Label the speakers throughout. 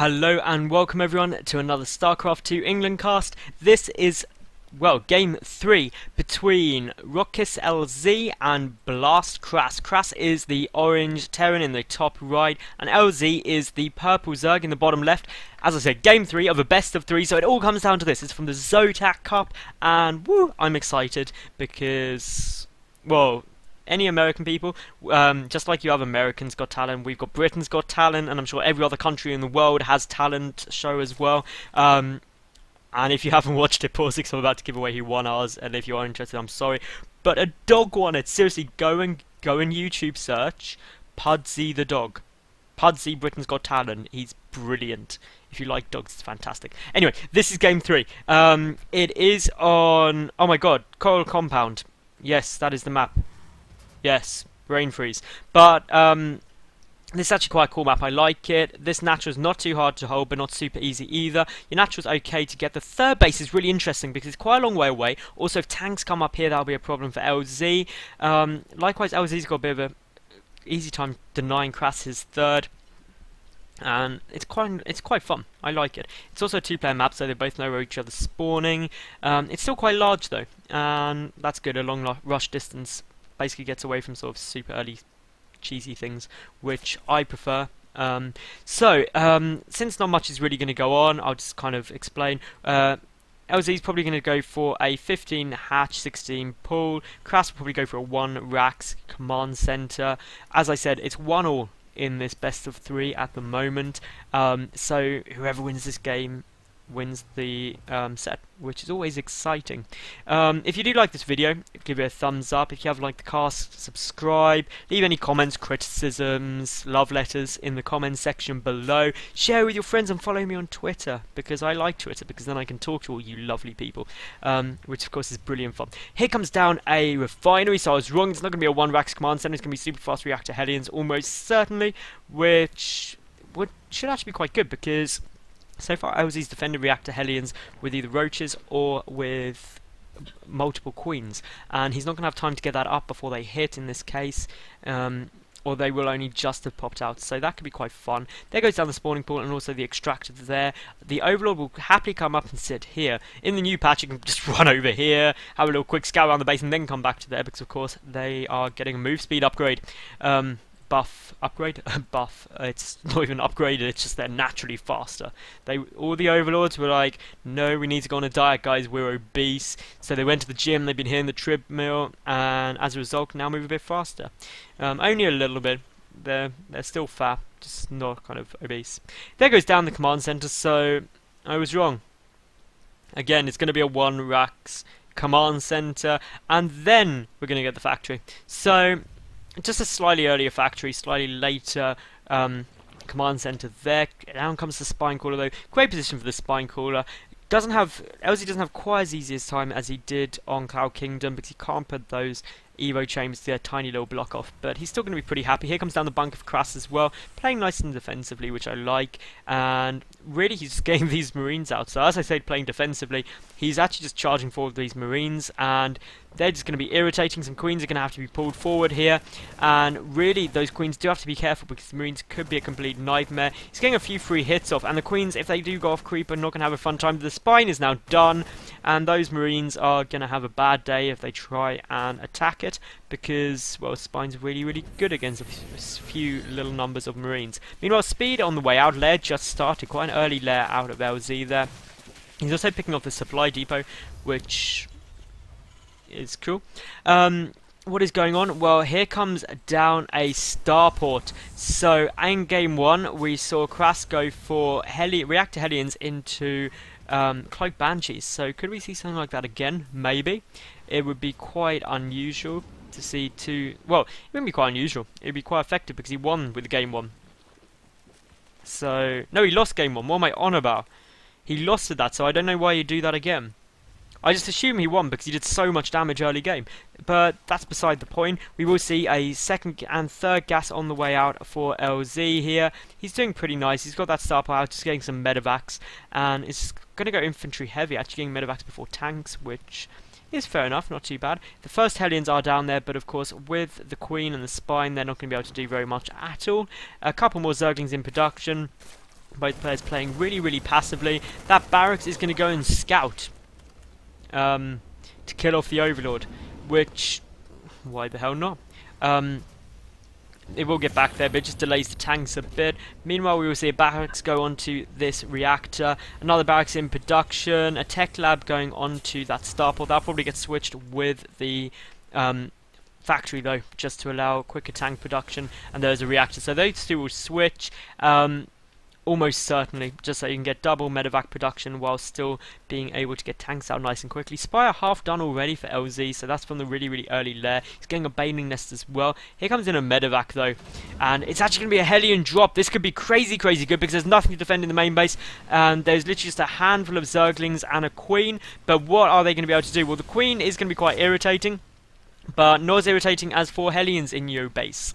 Speaker 1: Hello and welcome everyone to another StarCraft 2 England cast. This is, well, game 3 between roxkisLZ and BlastKrass. Krass is the orange Terran in the top right, and LZ is the purple Zerg in the bottom left. As I said, game 3 of a best of 3, so it all comes down to this. It's from the Zotac Cup, and woo, I'm excited because, well, any American people, just like you have Americans Got Talent, we've got Britain's Got Talent, and I'm sure every other country in the world has talent show as well. And if you haven't watched it, pause it, 'cause I'm about to give away who won ours, and if you are interested, I'm sorry. But a dog won it. Seriously, go and YouTube search Pudsey the dog. Pudsey, Britain's Got Talent. He's brilliant. If you like dogs, it's fantastic. Anyway, this is game 3. It is on, oh my god, Coral Compound. Yes, that is the map. Yes, Brain Freeze. But this is actually quite a cool map. I like it. This natural is not too hard to hold, but not super easy either. Your natural is okay to get. The third base is really interesting because it's quite a long way away. Also, if tanks come up here, that'll be a problem for LZ. Likewise, LZ's got a bit of a easy time denying Krass his third. And it's quite fun. I like it. It's also a two-player map, so they both know where each other's spawning. It's still quite large though, and that's good. A long rush distance basically gets away from sort of super early cheesy things, which I prefer. Since not much is really going to go on, I'll just kind of explain. LZ is probably going to go for a 15 hatch, 16 pull. Krass will probably go for a 1 Rax command center. As I said, it's 1-1 in this best of 3 at the moment. So whoever wins this game wins the set, which is always exciting. If you do like this video, give it a thumbs up. If you haven't liked the cast, subscribe. Leave any comments, criticisms, love letters in the comments section below. Share with your friends and follow me on Twitter, because I like Twitter, because then I can talk to all you lovely people, which of course is brilliant fun. Here comes down a refinery, so I was wrong. It's not going to be a 1 Rax command center. It's going to be super fast reactor Hellions, almost certainly, which should actually be quite good, because so far LZ's defended reactor Hellions with either roaches or with multiple queens, and he's not going to have time to get that up before they hit in this case, or they will only just have popped out, so that could be quite fun. There goes down the spawning pool and also the extractor there. The Overlord will happily come up and sit here. In the new patch you can just run over here, have a little quick scout around the base and then come back to there, because of course they are getting a move speed upgrade. Buff upgrade? Buff. It's not even upgraded, it's just they're naturally faster. All the overlords were like, no, we need to go on a diet, guys, we're obese. So they went to the gym, they've been hitting the treadmill, and as a result now move a bit faster. Only a little bit. They're still fat, just not kind of obese. There goes down the command center, so I was wrong. Again, it's going to be a 1 Rax command center, and then we're going to get the factory. So just a slightly earlier factory, slightly later command center there. Down comes the spine cooler though. Great position for the spine cooler. LZ doesn't have quite as easy a time as he did on Cloud Kingdom, because he can't put those Evo chambers to their tiny little block off, but he's still going to be pretty happy. Here comes down the bunker for Krass as well, playing nice and defensively, which I like, and really he's just getting these Marines out. So as I said, playing defensively, he's actually just charging forward these Marines, and they're just going to be irritating. Some queens are going to have to be pulled forward here, and really those queens do have to be careful, because the Marines could be a complete nightmare. He's getting a few free hits off, and the queens, if they do go off creep, are not going to have a fun time. The spine is now done, and those Marines are going to have a bad day if they try and attack it, because, well, spine's really, really good against a few little numbers of Marines. Meanwhile, speed on the way out. Lair just started, quite an early lair out of LZ there. He's also picking up the supply depot, which is cool. What is going on? Well, here comes down a starport. So in game 1 we saw Krass go for reactor Hellions into Cloak Banshees. So could we see something like that again? Maybe. It would be quite unusual to see two. Well, it wouldn't be quite unusual. It would be quite effective, because he won with game 1. So no, he lost game 1. What am I on about? He lost to that, so I don't know why you do that again. I just assume he won because he did so much damage early game. But that's beside the point. We will see a second and third gas on the way out for LZ here. He's doing pretty nice. He's got that star power out, just getting some medevacs. And it's going to go infantry heavy, actually getting medevacs before tanks, which is fair enough, not too bad. The first Hellions are down there, but of course with the Queen and the Spine, they're not going to be able to do very much at all. A couple more Zerglings in production. Both players playing really passively. That barracks is going to go and scout to kill off the Overlord, which, why the hell not? It will get back there, but it just delays the tanks a bit. Meanwhile, we will see a barracks go onto this reactor, another barracks in production, a tech lab going onto that starport. That'll probably get switched with the factory though, just to allow quicker tank production, and there's a reactor. So those two will switch. Almost certainly, just so you can get double medevac production while still being able to get tanks out nice and quickly. Spire half done already for LZ, so that's from the really early lair. He's getting a Baneling Nest as well. Here comes in a medevac though, and it's actually going to be a Hellion drop. This could be crazy good because there's nothing to defend in the main base, and there's literally just a handful of Zerglings and a Queen. But what are they going to be able to do? Well, the Queen is going to be quite irritating, but not as irritating as 4 Hellions in your base.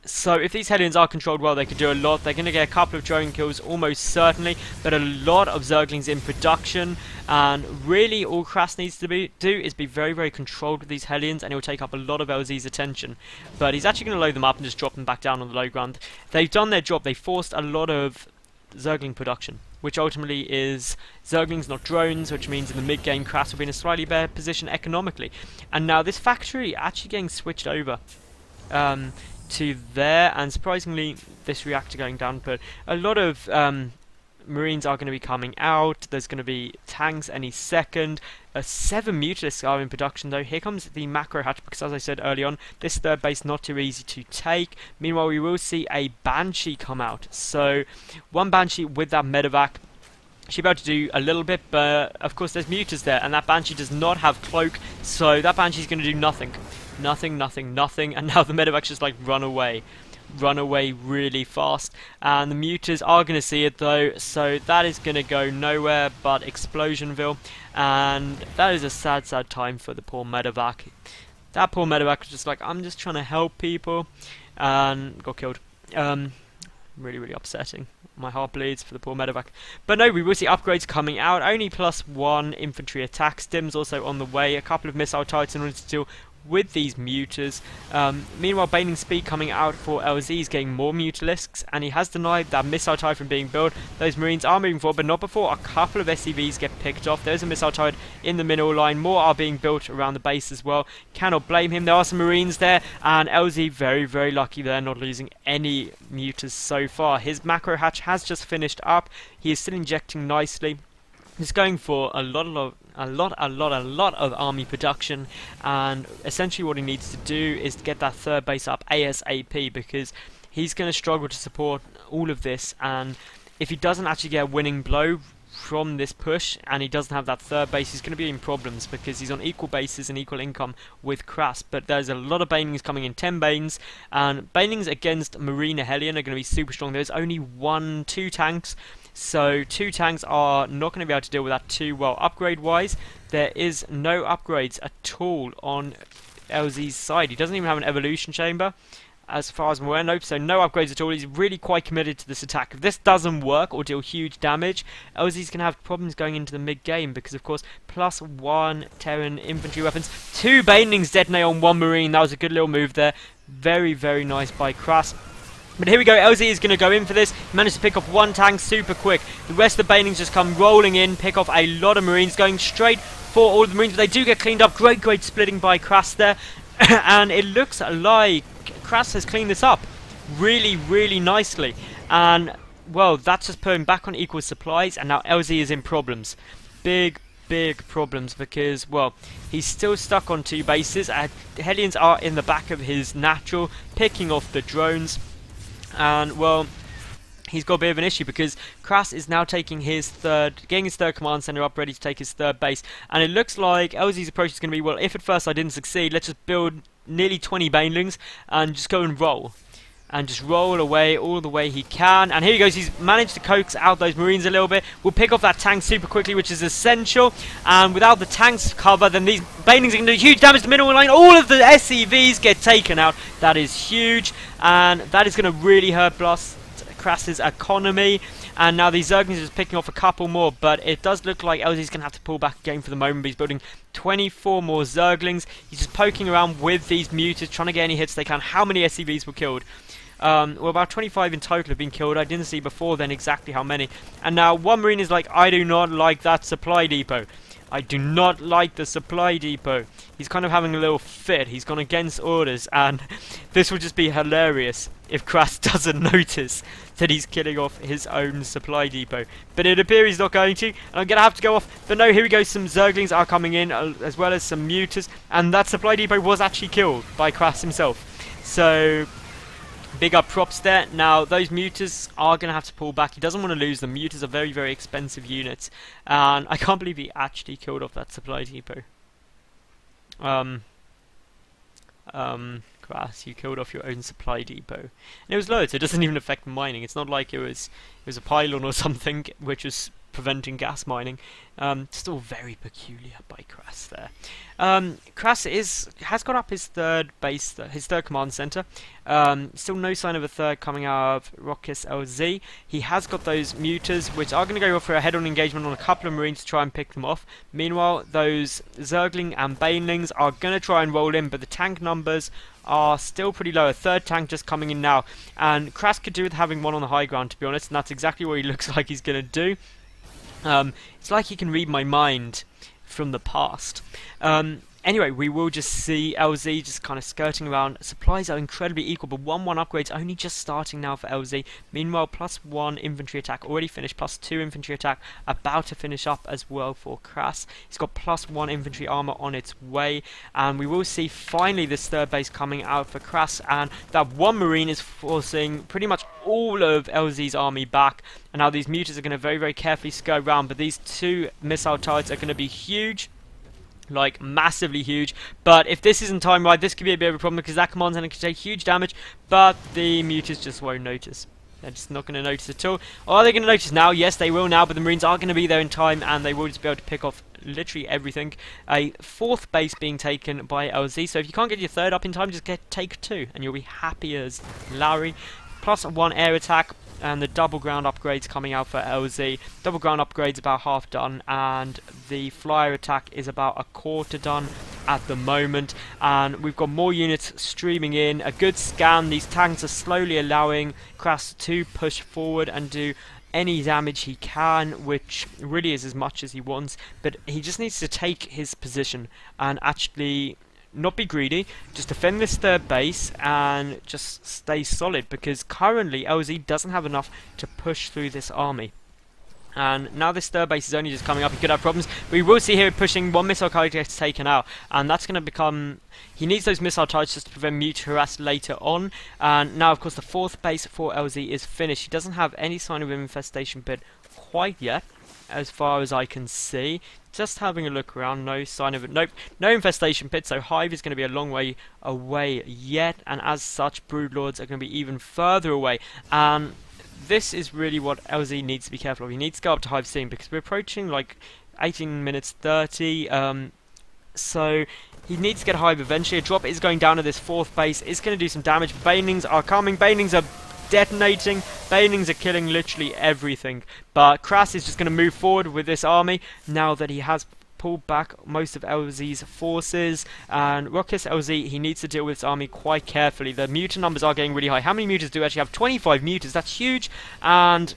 Speaker 1: So if these Hellions are controlled well, they could do a lot. They're going to get a couple of drone kills almost certainly, but a lot of Zerglings in production. And really all Krass needs to do is be very controlled with these Hellions, and it will take up a lot of LZ's attention. But he's actually going to load them up and just drop them back down on the low ground. They've done their job. They forced a lot of Zergling production, which ultimately is Zerglings, not drones, which means in the mid-game Krass will be in a slightly better position economically. And now this factory actually getting switched over to there, and surprisingly this reactor going down, but a lot of Marines are going to be coming out. There's going to be tanks any second. 7 Mutalisks are in production though. Here comes the macro hatch, because as I said early on, this third base not too easy to take. Meanwhile, we will see a Banshee come out. So one Banshee with that medevac. She'll be able to do a little bit, but of course there's Mutas there, and that Banshee does not have cloak, so that Banshee's going to do nothing. Nothing, and now the medevac's just like run away really fast, and the Mutas are going to see it though, so that is going to go nowhere but Explosionville, and that is a sad time for the poor medevac. That poor medevac was just like, I'm just trying to help people, and got killed. Really upsetting. My heart bleeds for the poor medevac. But no, we will see upgrades coming out. Only +1 infantry attack. Stims also on the way. A couple of missile turrets in order to deal with these mutas. Meanwhile, Baneling Speed coming out for LZ is getting more Mutalisks, and he has denied that missile turret from being built. Those Marines are moving forward, but not before a couple of SCVs get picked off. There's a missile turret in the middle line. More are being built around the base as well. Cannot blame him. There are some Marines there, and LZ very lucky there, not losing any mutas so far. His macro hatch has just finished up. He is still injecting nicely. He's going for a lot of army production, and essentially what he needs to do is to get that third base up ASAP, because he's going to struggle to support all of this, and if he doesn't actually get a winning blow from this push and he doesn't have that third base, he's going to be in problems, because he's on equal bases and equal income with Krass. But there's a lot of Banelings coming in, 10 Banes, and Banelings against Marina Hellion are going to be super strong. There's only 2 tanks, so 2 tanks are not going to be able to deal with that too well. Upgrade wise, there is no upgrades at all on LZ's side. He doesn't even have an evolution chamber, as far as I'm aware. Nope, so no upgrades at all. He's really quite committed to this attack. If this doesn't work or deal huge damage, LZ's going to have problems going into the mid-game, because of course, +1 Terran infantry weapons. 2 Banelings detonate on 1 Marine. That was a good little move there. Very nice by Krass. But here we go, LZ is going to go in for this. He managed to pick off 1 tank super quick. The rest of the Banelings just come rolling in, pick off a lot of Marines, going straight for all of the Marines, but they do get cleaned up. Great splitting by Krass there. And it looks like Krass has cleaned this up really nicely. And, well, that's just put him back on equal supplies, and now LZ is in problems. Big problems, because, well, he's still stuck on 2 bases. Hellions are in the back of his natural, picking off the drones. And, well, he's got a bit of an issue, because Krass is now taking getting his third command center up, ready to take his third base. And it looks like LZ's approach is going to be, well, if at first I didn't succeed, let's just build nearly 20 Banelings and just go and roll. And just roll away all the way he can. And here he goes. He's managed to coax out those Marines a little bit. We'll pick off that tank super quickly, which is essential. And without the tanks cover, then these Banelings are going to do huge damage to the middle line. All of the SCVs get taken out. That is huge. And that is going to really hurt BlastKrass's economy. And now these Zerglings are just picking off a couple more, but it does look like LZ's going to have to pull back again for the moment. But he's building 24 more Zerglings. He's just poking around with these mutas, trying to get any hits they can. How many SCVs were killed? Well, about 25 in total have been killed. I didn't see before then exactly how many. And now one Marine is like, I do not like that supply depot. I do not like the supply depot. He's kind of having a little fit. He's gone against orders, and this will just be hilarious if Krass doesn't notice that he's killing off his own supply depot. But it appears he's not going to, and I'm going to have to go off. But no, here we go. Some Zerglings are coming in, as well as some Mutas, and that supply depot was actually killed by Krass himself. So big up props there. Now, those Mutas are going to have to pull back. He doesn't want to lose them. Mutas are very, very expensive units. And I can't believe he actually killed off that supply depot. Krass, you killed off your own supply depot. And it was low, so it doesn't even affect mining. It's not like it was a pylon or something, which was preventing gas mining. Still very peculiar by Krass there. Krass has got up his third base, his third command center. Still no sign of a third coming out of roxkisLZ. He has got those Mutas, which are going to go for a head-on engagement on a couple of Marines to try and pick them off. Meanwhile, those Zergling and Banelings are going to try and roll in, but the tank numbers are still pretty low. A third tank just coming in now, and Krass could do with having one on the high ground, to be honest, and that's exactly what he looks like he's going to do. It's like he can read my mind from the past. Anyway, we will just see LZ just kind of skirting around. Supplies are incredibly equal, but 1-1 upgrades only just starting now for LZ. Meanwhile, +1 infantry attack already finished, +2 infantry attack about to finish up as well for Krass. He's got +1 infantry armor on its way, and we will see finally this third base coming out for Krass, and that one Marine is forcing pretty much all of LZ's army back. And now these Mutas are going to very, very carefully skirt around, but these two missile turrets are going to be huge. Like, massively huge. But if this isn't timed right, this could be a bit of a problem, because that command center can take huge damage, but the Mutas just won't notice. They're just not going to notice at all. Are they going to notice now? Yes, they will now, but the Marines are going to be there in time, and they will just be able to pick off literally everything. A fourth base being taken by LZ, so if you can't get your third up in time, just take 2, and you'll be happy as Larry. +1 air attack, and the double ground upgrades coming out for LZ. Double ground upgrades about half done, and the flyer attack is about a quarter done at the moment. And we've got more units streaming in. A good scan. These tanks are slowly allowing Krass to push forward and do any damage he can, which really is as much as he wants. But he just needs to take his position and actually not be greedy, just defend this third base and just stay solid, because currently LZ doesn't have enough to push through this army. And now this third base is only just coming up, he could have problems. We will see here pushing one missile turret gets taken out, and that's going to become... He needs those missile turrets just to prevent Mute harass later on. And now, of course, the fourth base for LZ is finished. He doesn't have any sign of infestation pit quite yet, as far as I can see. Just having a look around, no sign of it. Nope, no infestation pit, so Hive is going to be a long way away yet, and as such, Broodlords are going to be even further away. And this is really what LZ needs to be careful of. He needs to go up to Hive soon, because we're approaching like 18 minutes 30, so he needs to get Hive eventually. A drop is going down to this fourth base, it's going to do some damage. Banelings are coming, Banelings are detonating, Banelings are killing literally everything, but Krass is just going to move forward with this army now that he has pulled back most of LZ's forces. And roxkisLZ, he needs to deal with his army quite carefully. The mutant numbers are getting really high. How many mutants do we actually have? 25 mutants, that's huge. And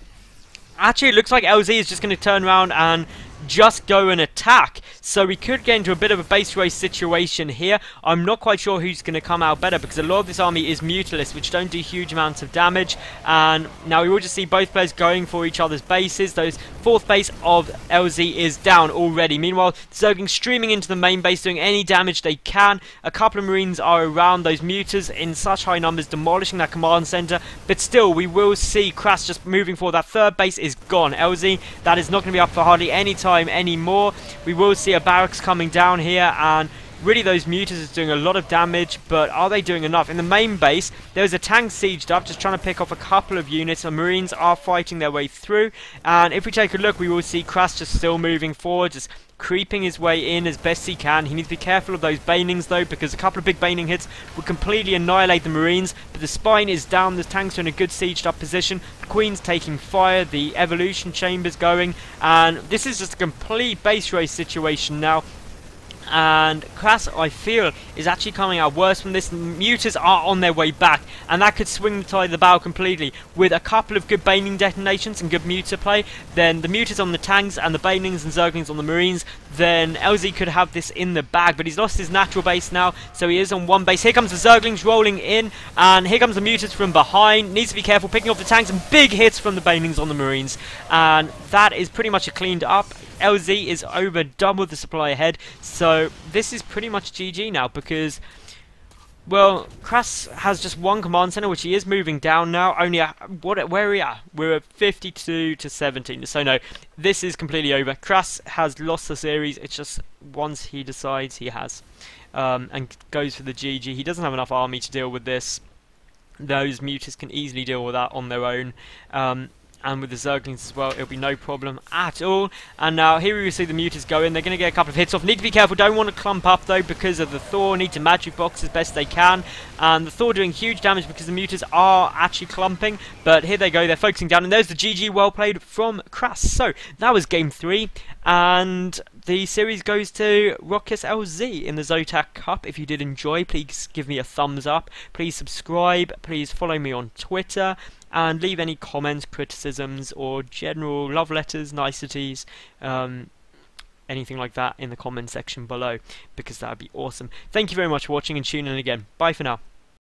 Speaker 1: actually it looks like LZ is just going to turn around and just go and attack, so we could get into a bit of a base race situation here. I'm not quite sure who's going to come out better, because a lot of this army is mutalist, which don't do huge amounts of damage. And now we will just see both players going for each other's bases. Those fourth base of LZ is down already. Meanwhile, Zergling streaming into the main base, doing any damage they can. A couple of Marines are around those mutas in such high numbers, demolishing that command center, but still we will see Krass just moving forward. That third base is gone. LZ, that is not going to be up for hardly any time anymore. We will see a barracks coming down here, and really those mutas is doing a lot of damage, but are they doing enough? In the main base, there's a tank sieged up, just trying to pick off a couple of units, and Marines are fighting their way through. And if we take a look, we will see Krass just still moving forward, just creeping his way in as best he can. He needs to be careful of those Banelings though, because a couple of big Baneling hits would completely annihilate the Marines. But the spine is down, the tanks are in a good sieged up position, the Queen's taking fire, the evolution chamber's going, and this is just a complete base race situation now. And Krass, I feel, is actually coming out worse from this. Muters are on their way back, and that could swing the tide of the battle completely. With a couple of good Baneling detonations and good Muter play, then the Muters on the tanks and the Banelings and Zerglings on the Marines, then LZ could have this in the bag. But he's lost his natural base now, so he is on one base. Here comes the Zerglings rolling in, and here comes the Muters from behind. Needs to be careful, picking off the tanks, and big hits from the Banelings on the Marines. And that is pretty much a cleaned up. LZ is over double the supply ahead, so this is pretty much GG now, because, well, Krass has just one command center, which he is moving down now. Only where are we at? We're at 52 to 17. So no, this is completely over. Krass has lost the series. It's just once he decides he has, and goes for the GG. He doesn't have enough army to deal with this. Those Muters can easily deal with that on their own. And with the Zerglings as well, it'll be no problem at all. And now here we see the Muters go in. They're going to get a couple of hits off. Need to be careful. Don't want to clump up though because of the Thor. Need to magic box as best they can. And the Thor doing huge damage because the Muters are actually clumping. But here they go. They're focusing down. And there's the GG, well played from Krass. So that was game 3. And the series goes to roxkisLZ in the Zotac Cup. If you did enjoy, please give me a thumbs up. Please subscribe. Please follow me on Twitter. And leave any comments, criticisms, or general love letters, niceties, anything like that in the comment section below, because that would be awesome. Thank you very much for watching, and tune in again. Bye for now.